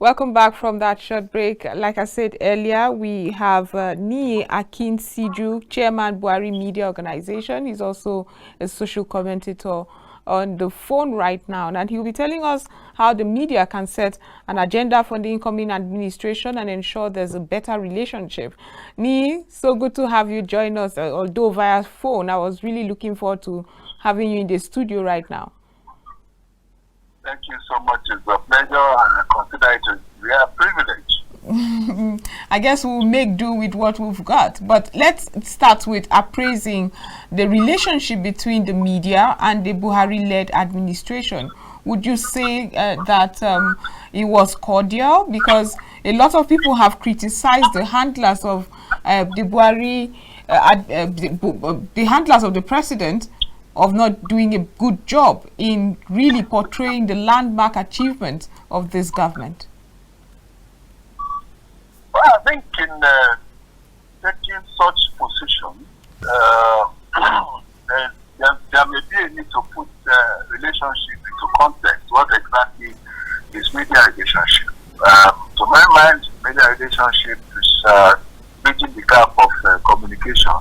Welcome back from that short break. Like I said earlier, we have Niyi Akinsiju, Chairman Buhari Media Organization. He's also a social commentator on the phone right now, and he'll be telling us how the media can set an agenda for the incoming administration and ensure there's a better relationship. Niyi, so good to have you join us, although via phone. I was really looking forward to having you in the studio right now. Thank you so much. It's a pleasure, and I consider it a real privilege. I guess we'll make do with what we've got. But let's start with appraising the relationship between the media and the Buhari-led administration. Would you say that it was cordial? Because a lot of people have criticized the handlers of the Buhari, the handlers of the president, of not doing a good job in really portraying the landmark achievements of this government? Well, I think in taking such position, there may be a need to put relationship into context. What exactly is media relationship? To my mind, media relationship is bridging the gap of communication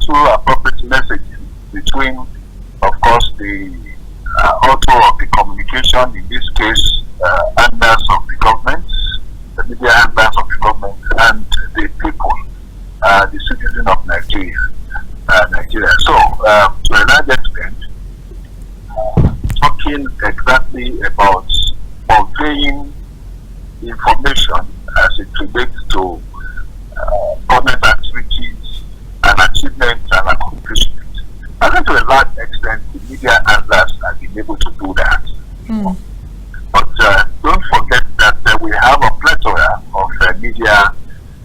through appropriate messaging between, of course, the author of the communication, in this case, handlers of the government, the media handlers of the government, and the people, the citizens of Nigeria. So, to a large extent, talking exactly about conveying information as it relates to government activities and achievements and accomplishments. I think to a large extent, the media handlers have been able to do that. But don't forget that we have a plethora of media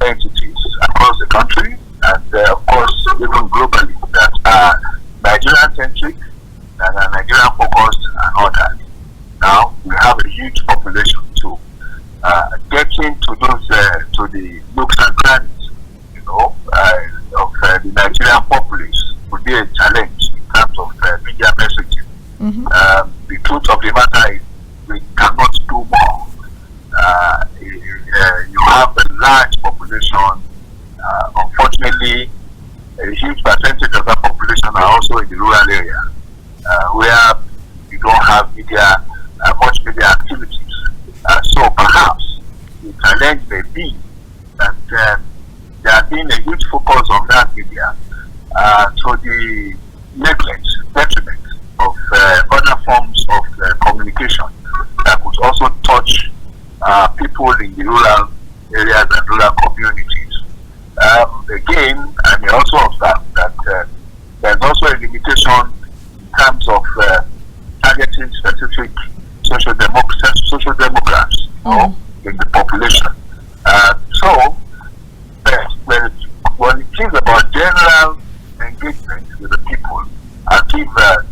entities across the country, and of course, even globally, that are Nigerian-centric and are Nigerian-focused and others. Now, we have a huge population too. Getting to those, to the nooks and crannies, of the Nigerian populace would be a challenge in terms of media messaging. The truth of the matter is we cannot do more. You have a large population. Unfortunately, a huge percentage of that population are also in the rural area, where you don't have media, much media activities. So perhaps the challenge may be that there has been a huge focus on that media to the neglect, detriment of other forms of communication that could also touch people in the rural areas and rural communities. Again, I may also observe that there's also a limitation in terms of targeting specific social demographics in the population. So, when it is about general engagement with the people, I give the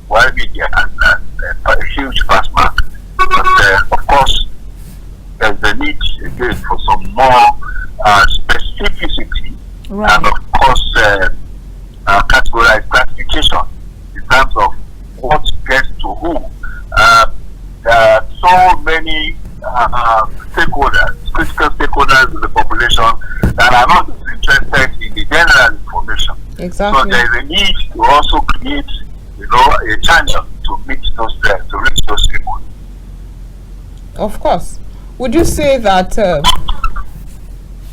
Buhari media a huge pass mark. But of course, there's the need again for some more specificity, and of course, categorized classification in terms of what gets to who. There are so many stakeholders, critical stakeholders in the population that are not interested in the general information. Exactly. So there is a need to also create, a channel to reach those people. Of course. Would you say that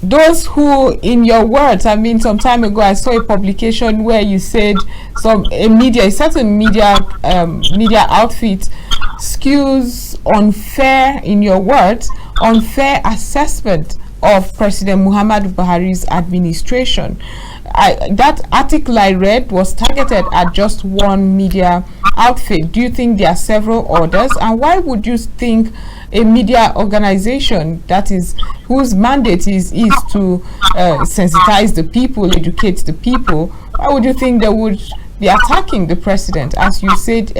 those who, in your words, I mean, some time ago I saw a publication where you said a certain media outfit skews unfair, in your words, unfair assessment of President Muhammadu Buhari's administration. That article I read was targeted at just one media outfit. Do you think there are several others? And why would you think a media organization whose mandate is to sensitize the people, educate the people, why would you think they would be attacking the president? As you said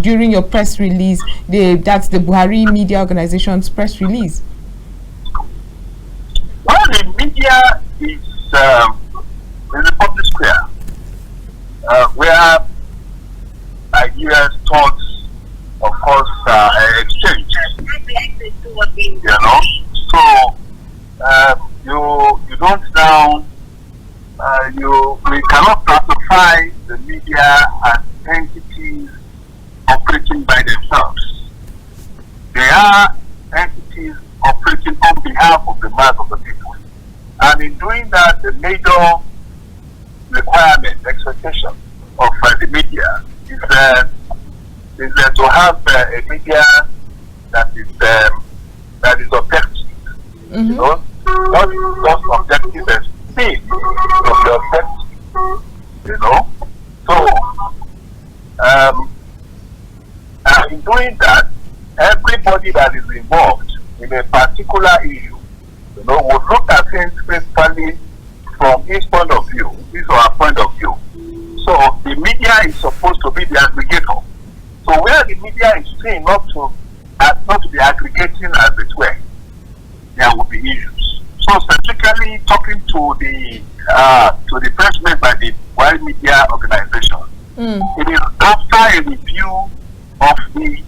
during your press release, that's the Buhari Media Organization's press release. Well, the media is in the public square, where ideas, thoughts, of course, exchange. media as entities operating by themselves. They are entities operating on behalf of the mass of the people. And in doing that, the major requirement, expectation of the media is to have a media that is objective. Mm-hmm. You know, not just objective as seen of the objective. You know, so in doing that, everybody that is involved in a particular issue, you know, would look at things principally from his point of view, his or her point of view. So the media is supposed to be the aggregator. So where the media is seen not to be aggregating as it were, there will be issues. So specifically talking to the press made by the Buhari Media Organization, it is after a review of the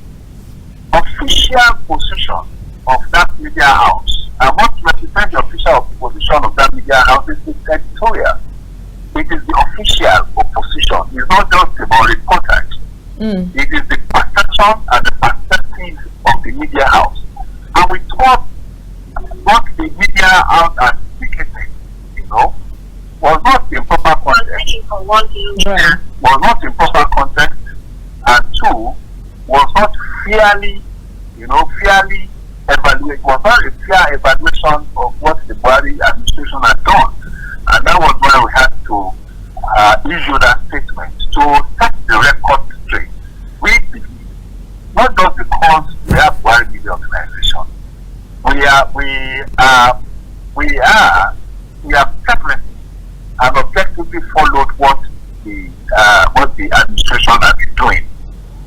official position of that media house. And what represents the official position of that media house is the editorial. It is the official opposition. It's not just about reportage. It is the perception and the perspective of the media house. And we thought what the media house has indicated, you know, was not in proper context. Was not in proper context, and two, was not fairly evaluated. Was not a fair evaluation of what the Buhari administration had done, and that was why we had to issue that statement to set the record straight. We believe, not just because we have Buhari Media Organization, we have separately and objectively followed what the administration has been doing.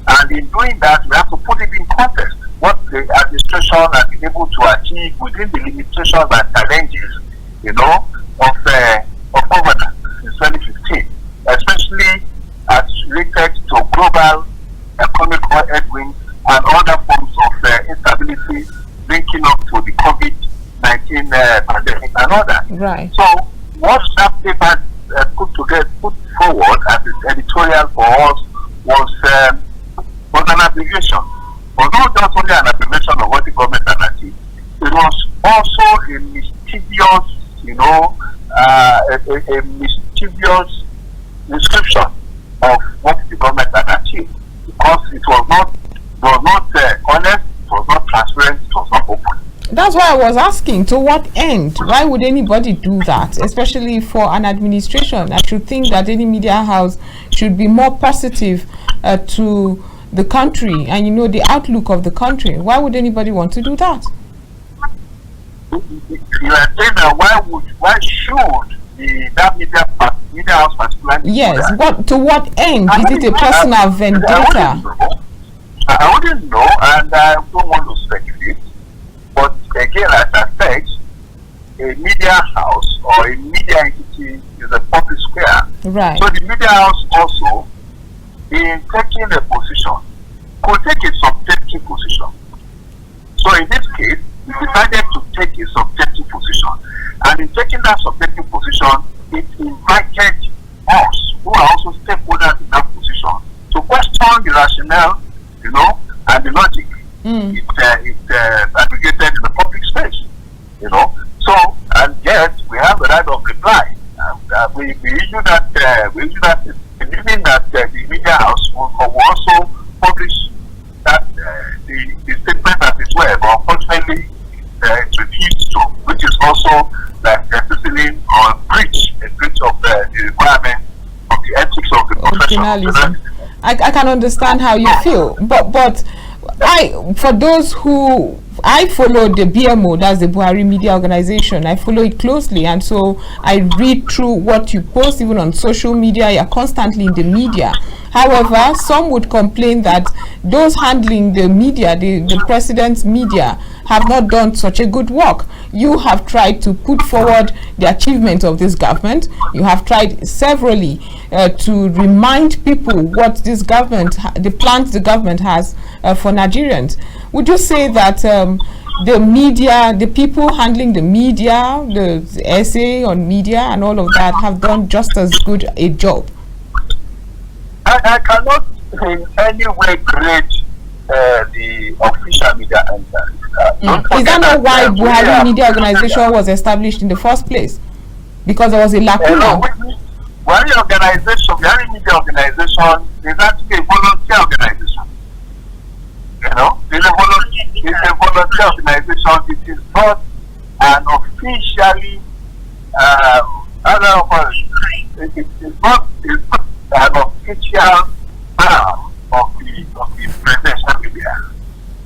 And in doing that, we have to put it in context. What the administration has been able to achieve within the limitations and challenges, you know, of governance in 2015, especially as related to global economic headwinds and other forms of instability linking up to the COVID-19 pandemic and others. Right. So what that paper put forward as its editorial for us was an abbreviation. But not just only an abbreviation of what the government had achieved, it was also a mischievous, you know, a mischievous description of what the government had achieved, because it was not honest, it was not transparent, it was not open. That's why I was asking, to what end? Why would anybody do that, especially for an administration? I should think that any media house should be more positive to the country and, you know, the outlook of the country. Why would anybody want to do that? You are saying that why should that media house particularly? Yes, to what end? Is it a personal vendetta? I wouldn't know, and I don't want to speculate. But again, as I said, a media house or a media entity is a public square. Right. So the media house also, in taking a position, could take a subjective position. So in this case, we decided to take a subjective position. And in taking that subjective position, it invited us, who are also stakeholders in that position, to question the rationale, you know, and the logic. It's aggregated in the public space, you know. So, and yet we have the right of reply. We issue that believing that the media house will also publish that the statement as it were, but unfortunately it refused to, which is also like necessarily a breach of the requirement of the ethics of the profession. I can understand how you feel, but for those who I follow the BMO, that's the Buhari Media Organization, I follow it closely, and so I read through what you post even on social media. You're constantly in the media. However, some would complain that those handling the media, the president's media, have not done such a good work. You have tried to put forward the achievements of this government. You have tried severally to remind people what this government, the plans the government has for Nigerians. Would you say that the media, the people handling the media, the essay on media and all of that have done just as good a job? I cannot in any way grade the official media entity. Is that not why Buhari Media Organization was established in the first place? Because there was a lacuna. Buhari Media Organization is actually a volunteer organization. You know, it's a volunteer organization. It is not an officially it's not an official arm of the presidential media.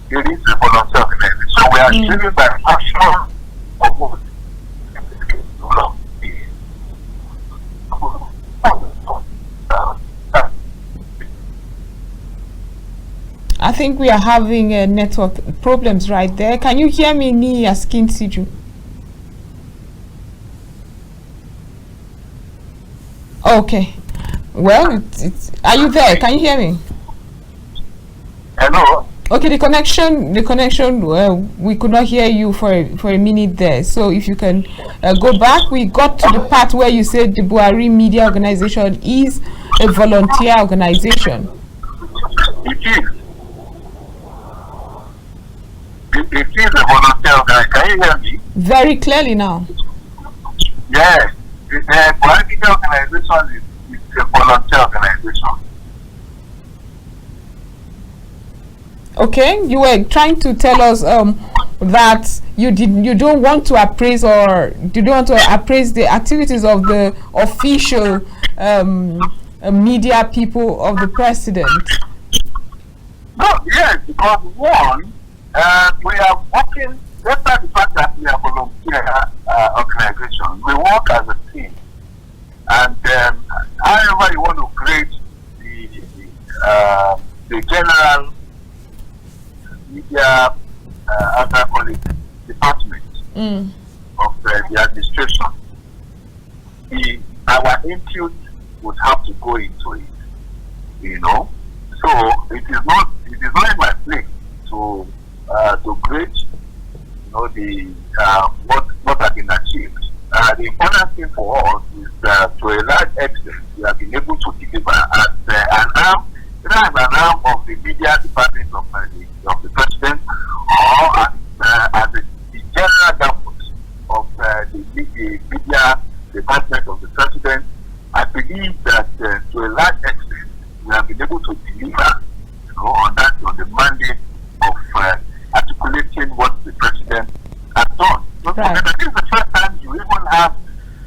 It is a volunteer organization. So we are driven by passion of both. I think we are having network problems right there. Can you hear me, Niyi Akinsiju? Okay. Well, are you there? Can you hear me? Hello. Okay, the connection. Well, we could not hear you for a minute there. So if you can go back, we got to the part where you said the Buhari Media Organization is a volunteer organization. It is. It is a volunteer organization. Can you hear me? Very clearly now. Yes. The Buhari Media Organization is a volunteer organization. Okay, you were trying to tell us that you don't want to appraise the activities of the official media people of the president. No, yes, because one, we are working. Despite the fact that we are volunteer organization, we work as a team, and however you want to create the general media, as I call it, department of the administration, our input would have to go into it, you know. So it is not in my place to grade, you know, the what has been achieved. The important thing for us is to a large extent we have been able to deliver as an arm of the media department of the president, or as the general government of the media department of the president. I believe that to a large extent we have been able to deliver, you know, on the mandate of articulating what the president has done. Don't forget that this is the first time you even have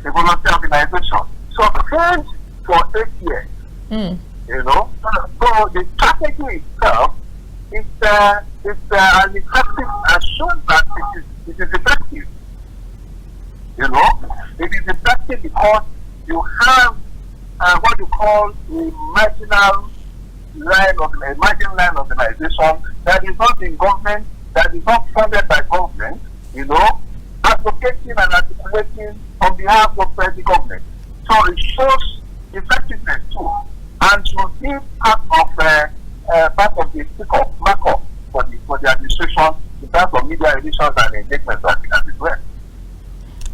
a volunteer organization. So friends for 8 years, you know. So the strategy itself is an effective, has shown that it is effective. You know, it is effective because you have what you call a marginal line organization that is not in government, that is not funded by government, you know, advocating and articulating on behalf of the government. So it shows effectiveness too, and should be part of the markup for the administration in terms of media relations and engagement as well.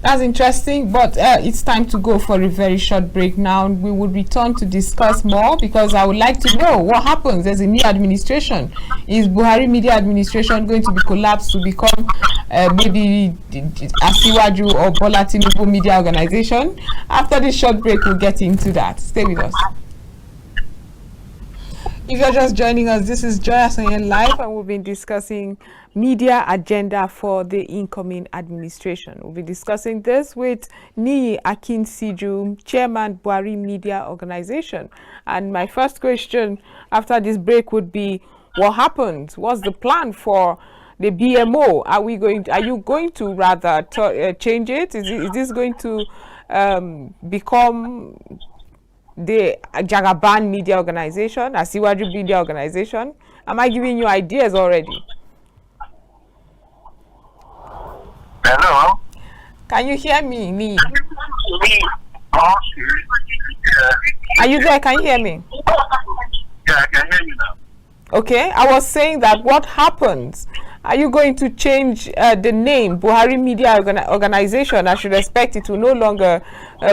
That's interesting, but it's time to go for a very short break now. We will return to discuss more because I would like to know what happens. There's a new administration. Is Buhari Media Administration going to be collapsed to become maybe Asiwaju or Bola Tinubu Media Organization? After this short break, we'll get into that. Stay with us. If you're just joining us, this is Asonye Live, and we've been discussing media agenda for the incoming administration. We'll be discussing this with Niyi Akinsiju, Chairman Buhari Media Organization. And my first question after this break would be, what happened? What's the plan for the BMO? Are you going to rather change it? Is this going to become the Jagaban Media Organization, Asiwaju Media Organization? Am I giving you ideas already? Hello? Can you hear me, Niyi? Are you there? Can you hear me? Yeah, I can hear you now. Okay, I was saying that what happens? Are you going to change the name Buhari Media Organization? I should expect it to no longer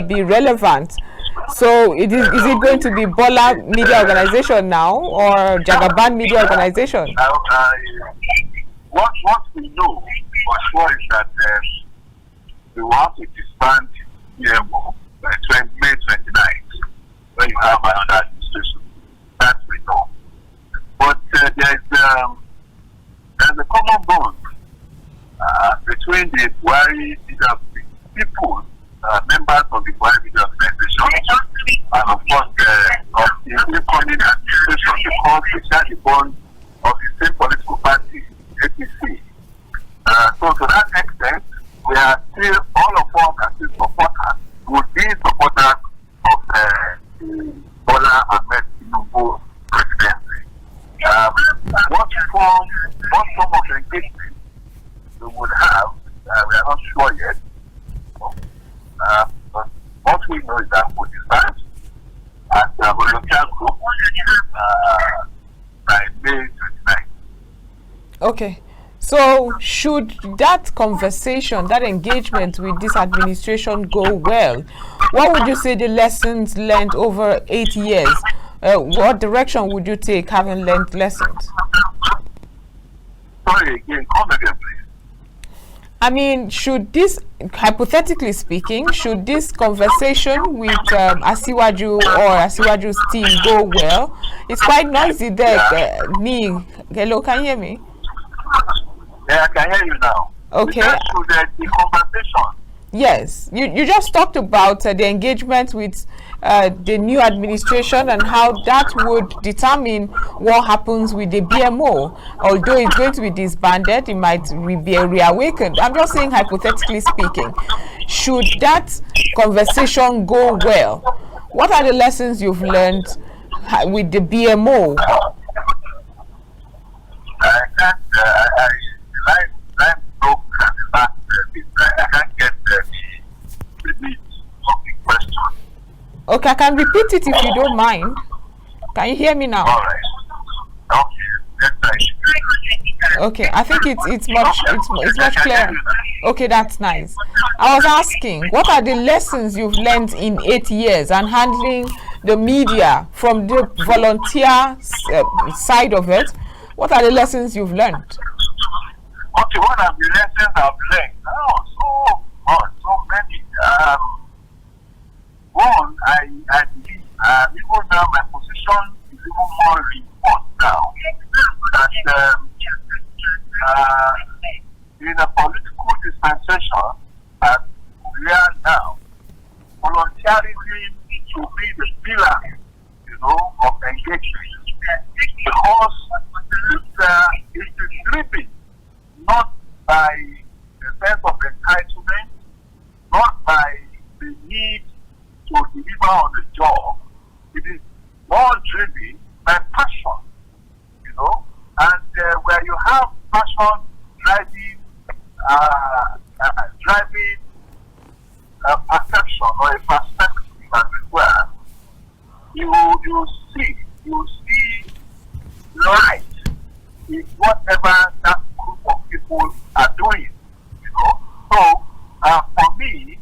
be relevant. So is it going to be Bola Media Organization now or Jagaban Media Organization? What we know for sure is that we will have to disband PMO by May 29th when you have another administration. That we know. But there's a common bond between the Buhari people, members of the Buhari Media Organization, and of course of the incoming administration, because they share the bond of the same political party, APC. So to that extent, we are still, all of us are still supporters, would be supporters of the Bola Ahmed Tinubu presidency. What form of engagement we would have, we are not sure yet. But what we know is that we disband as a volunteer group by May 29th. Okay. So should that conversation, that engagement with this administration go well, what would you say the lessons learned over 8 years? What direction would you take having learned lessons? Sorry again, come again, please. I mean, should this, hypothetically speaking, should this conversation with Asiwaju or Asiwaju's team go well? It's quite noisy there. Niyi, hello, can you hear me? Yeah, I can hear you now. Okay. The conversation. Yes, you just talked about the engagement with the new administration and how that would determine what happens with the BMO. Although it's going to be disbanded, it might be reawakened. I'm just saying, hypothetically speaking, should that conversation go well, what are the lessons you've learned with the BMO? I can't get the meat of the question. Okay, I can repeat it if you don't mind. Can you hear me now? All right. Okay. Okay, I think it's much clearer. Okay, that's nice. I was asking, what are the lessons you've learned in 8 years and handling the media from the volunteer side of it? What are the lessons you've learned? Okay, what are the lessons I've learned? Oh, so many. One, I believe, even now my position is even more reinforced now. That in a political dispensation that we are now, volunteerism should be the pillar, of engagement. Because it is driven not by a sense of entitlement, not by the need to deliver on the job. It is more driven by passion, and where you have passion driving a perception or a perspective as it were, you see light in whatever that group of people are doing, So, for me,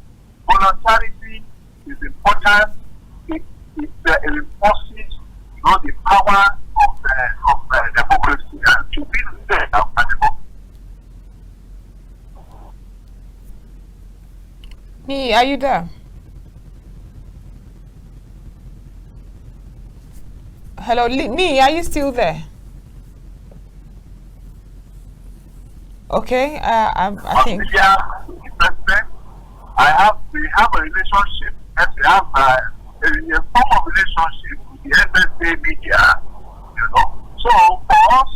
voluntarism is important. It reinforces, the power of democracy and to be there of democracy. Niyi, are you there? Hello, Niyi, are you still there? Okay, I think. We have a relationship. We have a form of relationship with the SSA media, So for us,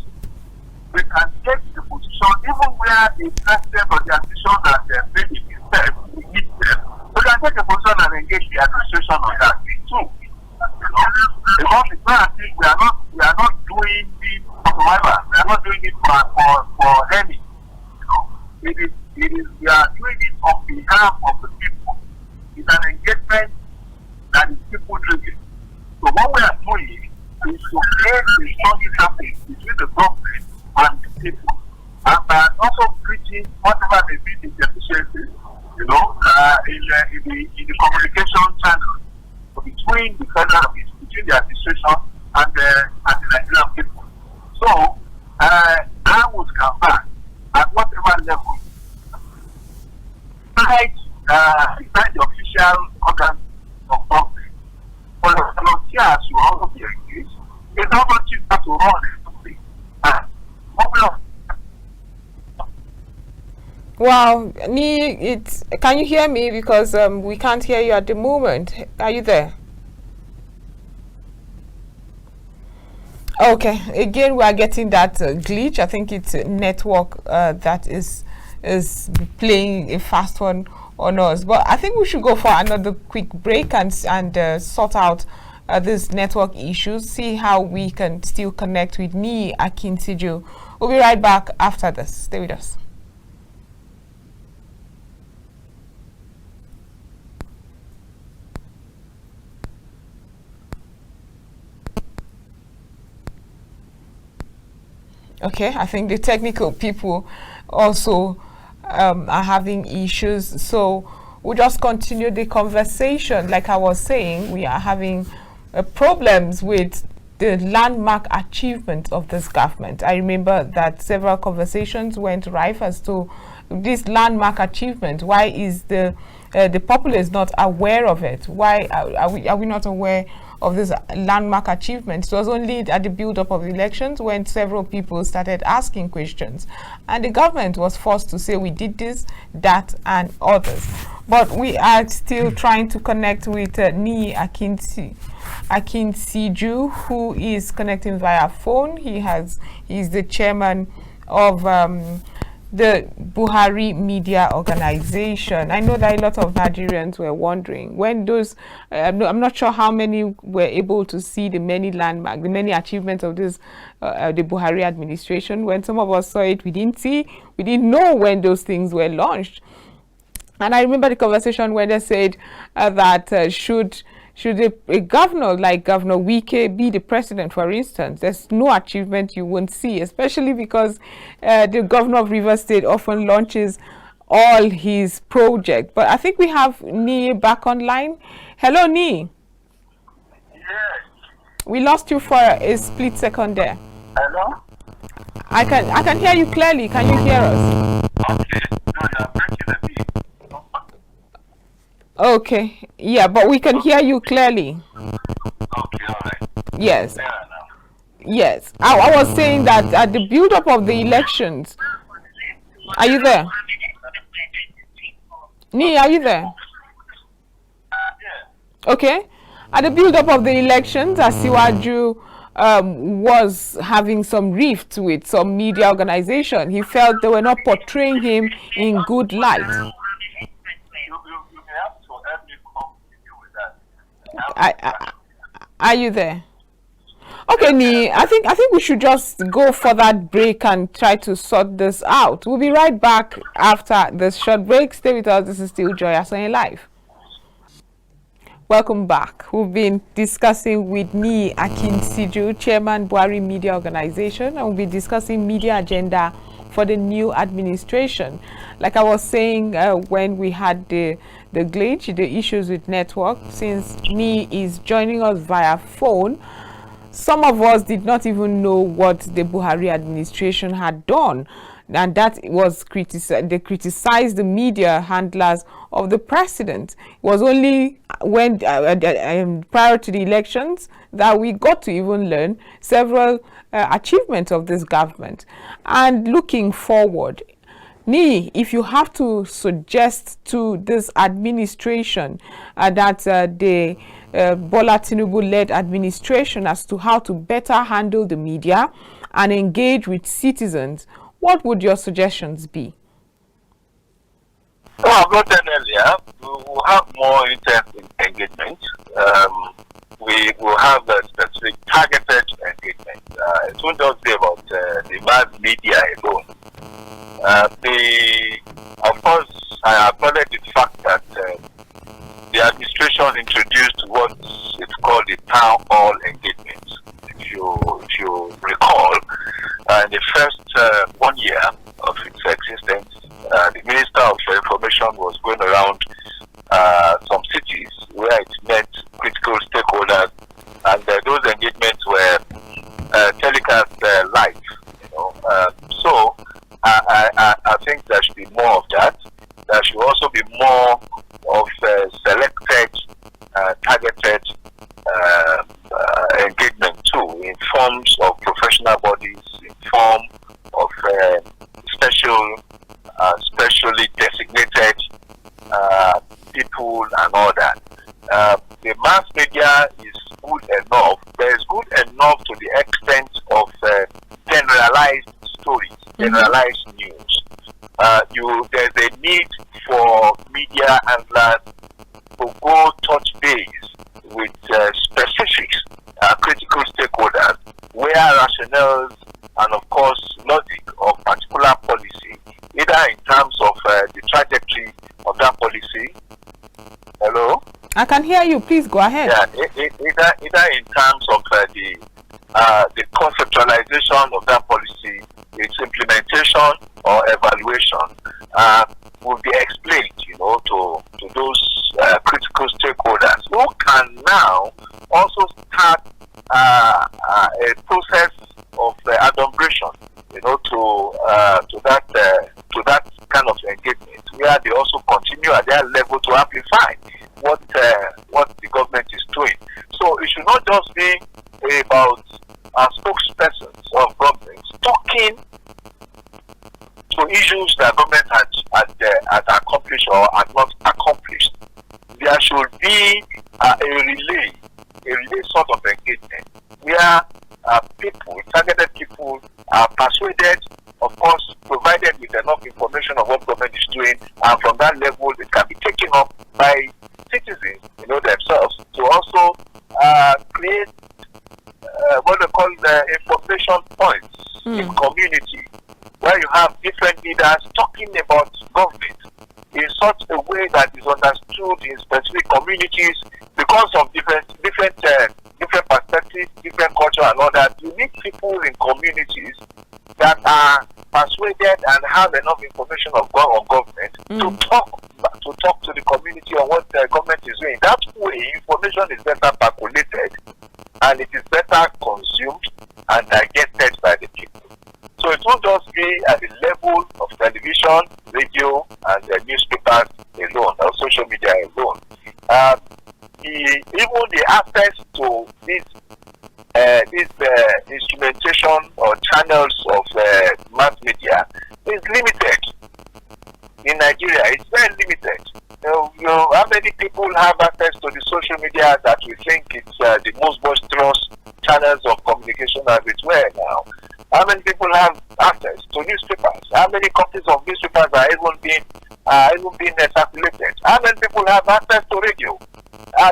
we can take the position even where the president or the administration that maybe himself needs them. We can take a position and engage the administration on that too. Because it's not as if we are not doing it for survival. We are not doing it for any. It is we are doing it on behalf of the people. It's an engagement that is people driven. So what we are doing is to create a strong interface between the government and the people. And by also preaching whatever may be the deficiencies, in the communication channel between Wow, Niyi, can you hear me? Because we can't hear you at the moment. Are you there? Okay, again we are getting that glitch. I think it's a network that is playing a fast one on us. But I think we should go for another quick break and sort out these network issues. See how we can still connect with Niyi Akinsiju. We'll be right back after this. Stay with us. Okay, I think the technical people also are having issues, so we'll just continue the conversation. Like I was saying, we are having problems with the landmark achievement of this government. I remember that several conversations went rife as to this landmark achievement. Why is the populace not aware of it? Why are we not aware of this landmark achievement? It was only at the build-up of the elections when several people started asking questions, and the government was forced to say we did this, that, and others. But we are still trying to connect with Niyi Akinsiju, who is connecting via phone. He's the chairman of the Buhari Media Organization. I know that a lot of Nigerians were wondering when those, I'm not sure how many were able to see the many landmarks, the many achievements of this, the Buhari administration. When some of us saw it, we didn't know when those things were launched. And I remember the conversation where they said that should a governor like Governor Wike be the president, for instance, there's no achievement you won't see, especially because the governor of Rivers State often launches all his projects. But I think we have Niyi back online. Hello, Niyi. Yes. We lost you for a split second there. Hello? I can hear you clearly. Can you hear us? Okay. No, you're breaking a bit. Okay, yeah, but we can hear you clearly. Okay, all right. Yes. Yeah, now. Yes. I was saying that at the build-up of the elections. Are you there? Niyi, are you there? Yeah. Okay. At the build-up of the elections, Asiwaju was having some rift with some media organization. He felt they were not portraying him in good light. Are you there? Okay, Niyi, I think we should just go for that break and try to sort this out. We'll be right back after this short break. Stay with us. This is still Joy Asonye Live. Welcome back. We've been discussing with Niyi Akinsiju, Chairman Buhari Media Organization, and we'll be discussing media agenda for the new administration. Like I was saying when we had the glitch, the issues with network, since Niyi is joining us via phone, some of us did not even know what the Buhari administration had done, and that was criticized. They criticized the media handlers of the president. It was only when prior to the elections that we got to even learn several achievements of this government. And looking forward, Niyi, if you have to suggest to this administration that the Bola Tinubu-led administration as to how to better handle the media and engage with citizens, what would your suggestions be? Well, I've noted earlier, we will have more intense engagement. We will have a specific targeted engagement. It won't just be about the mass media alone. Of course, I acknowledge the fact that the administration introduced what is called the town hall engagement. If you recall, in the first 1 year of its existence, the Minister of Information was going around some cities where it met critical stakeholders, and those engagements were telecast live. So I think there should be more of that. There should also be more of selected, targeted engagement too, in forms of professional bodies, in form of special specially designated people and all that. The mass media is good enough. There is good enough to the extent of generalized stories, generalized news. There's a need for media handlers to go touch base with specific critical stakeholders where rationales and of course logic of particular policy, either in terms of the trajectory of that policy. Hello? I can hear you. Please go ahead. Yeah, either in terms of the conceptualization of that policy, its implementation or evaluation, will be explained, to those critical stakeholders who can now also start a process of adumbration, to that kind of engagement, where they also continue at their level to amplify what the government is doing. So it should not just be about spokespersons of government talking to issues that government had accomplished or had not accomplished. There should be a relay sort of engagement where targeted people are persuaded, of course, provided with enough information of what government is doing, and from that level it can be taken up by citizens, themselves, to also create what they call information points in community, where you have different leaders talking about government in such a way that is understood in specific communities because of different perspectives, different culture and all that. You need people in communities that are persuaded and have enough information on government to talk to the community on what the government is doing. That way, information is better calculated and it is better consumed and digested by the people. So it won't just be at the level of television, radio, and newspapers alone, or social media alone. Even the access to this instrumentation or channels of mass media is limited. In Nigeria, it's very limited. How many people have access to the social media that we think it's the most boisterous channels of communication as it were now? How many people have access to newspapers? How many copies of newspapers are even being circulated? How many people have access to radio?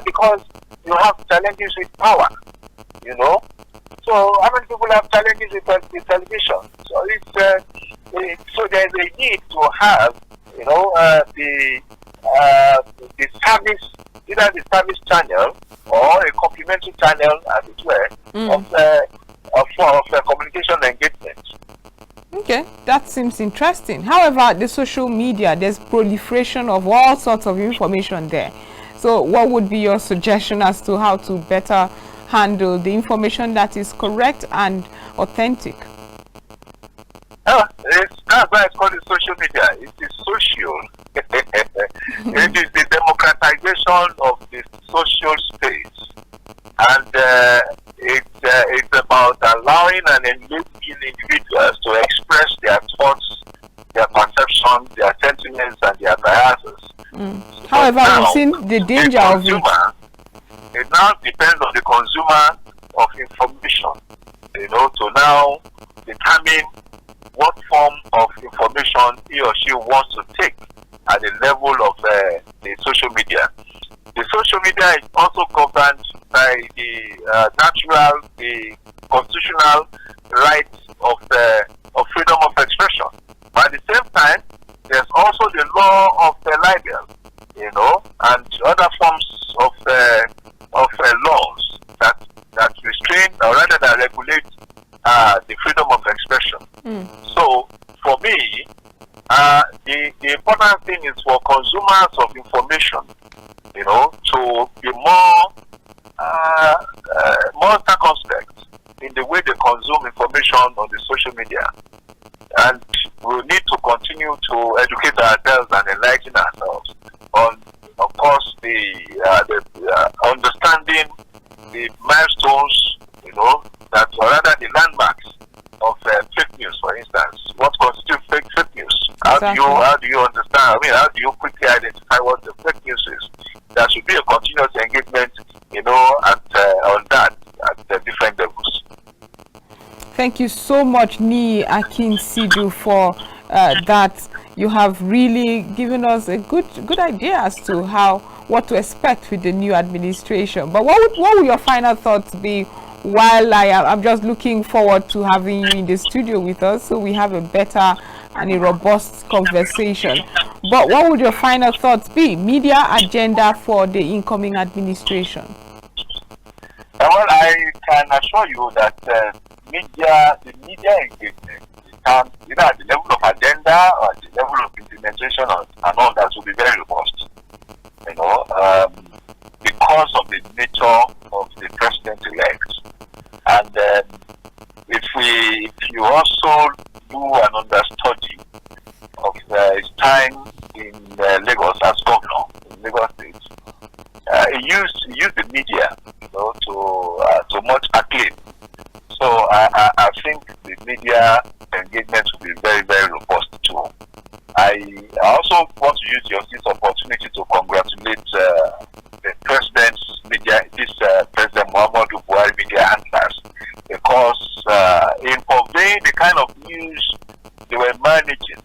Because you have challenges with power, So how many people have challenges with television? So so there's a need to have, the service, either the service channel or a complementary channel, as it were, of communication engagement. Okay, that seems interesting. However, the social media, there's proliferation of all sorts of information there. So what would be your suggestion as to how to better handle the information that is correct and authentic? That's why it's called the social media. It is social. It is the democratization of the social space. And it's about allowing and enabling individuals to express their thoughts, their perceptions, their sentiments, and their biases. However, we've seen the danger of it. It now depends on the consumer of information, to now determine what form of information he or she wants to take at the level of the social media. The social media is also governed by the constitutional rights of freedom of expression. But at the same time, there's also the law of libel, and other forms of laws that restrain or rather that regulate the freedom of expression. So for me, the important thing is for consumers of information, to be more circumspect in the way they consume information on the social media. And we need to continue to educate ourselves and enlighten ourselves on, of course, the understanding the milestones, that or rather the landmarks of fake news, for instance. What constitutes fake news? Exactly. How do you understand? I mean, how do you quickly identify what the fake news is? There should be a continuous engagement, and on that at the different levels. Thank you so much, Niyi Akinsiju, for that. You have really given us a good idea as to what to expect with the new administration. But what would your final thoughts be? While I'm just looking forward to having you in the studio with us, so we have a better and a robust conversation. But what would your final thoughts be? Media agenda for the incoming administration. Well, I can assure you that the media engagement, either at the level of agenda or at the level of implementation and all that, will be very robust. Because of the nature of the president-elect. And if you also do an understudy of his time in Lagos as governor in Lagos State, he used the media, to much acclaim. So I think the media engagement will be very, very robust too. I also want to use this opportunity to congratulate the president's media, President Muhammadu Buhari media handlers, because in conveying the kind of news they were managing,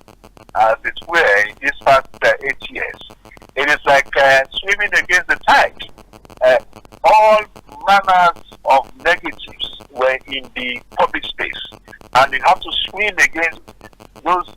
as it were, in these past 8 years, it is like swimming against the tide. All manners of negatives were in the public space, and you have to swim against those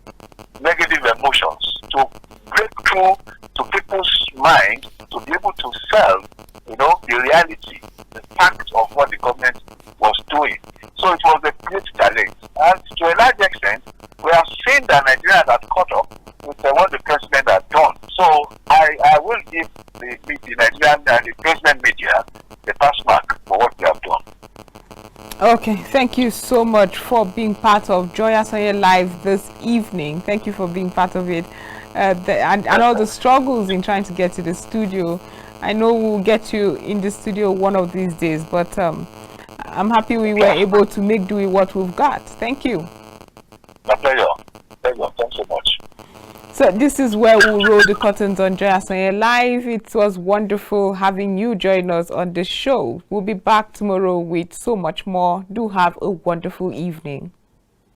negative emotions to break through to people's mind, to be able to sell, the reality, the fact of what the government was doing. So it was a great challenge. And to a large extent, we have seen that Nigeria had caught up with what the president had done. So I will give the Nigerian and the president media the pass mark for what they have done. Okay, thank you so much for being part of Joy Asonye Live this evening. Thank you for being part of it, and all the struggles in trying to get to the studio. I know we'll get you in the studio one of these days, but I'm happy we were able to make do with what we've got. Thank you. My pleasure. Thanks so much. So this is where we'll roll the curtains on Joy Asonye Live. It was wonderful having you join us on the show. We'll be back tomorrow with so much more. Do have a wonderful evening.